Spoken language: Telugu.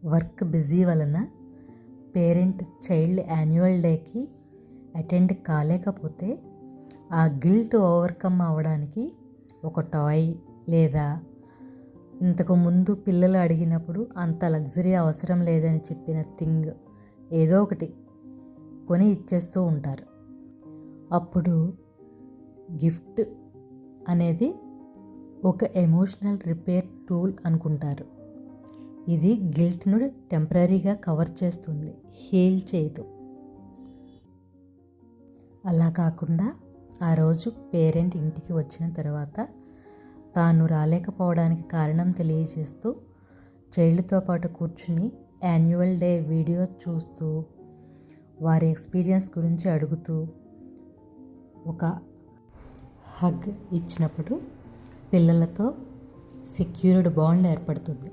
వర్క్ బిజీ వలన పేరెంట్ చైల్డ్ యాన్యువల్ డేకి అటెండ్ కాలేకపోతే ఆ గిల్ట్ ఓవర్కమ్ అవ్వడానికి ఒక టాయ్ లేదా ఇంతకు ముందు పిల్లలు అడిగినప్పుడు అంత లగ్జరీ అవసరం లేదని చెప్పిన థింగ్ ఏదో ఒకటి కొని ఇచ్చేస్తూ ఉంటారు. అప్పుడు గిఫ్ట్ అనేది ఒక ఎమోషనల్ రిపేర్ టూల్ అనుకుంటారు. ఇది గిల్ట్ను టెంపరీగా కవర్ చేస్తుంది, హీల్ చేయదు. అలా కాకుండా ఆ రోజు పేరెంట్ ఇంటికి వచ్చిన తర్వాత తాను రాలేకపోవడానికి కారణం తెలియజేస్తూ చైల్డ్తో పాటు కూర్చుని యాన్యువల్ డే వీడియో చూస్తూ వారి ఎక్స్పీరియన్స్ గురించి అడుగుతూ ఒక హగ్ ఇచ్చినప్పుడు పిల్లలతో సెక్యూర్డ్ బాండ్ ఏర్పడుతుంది.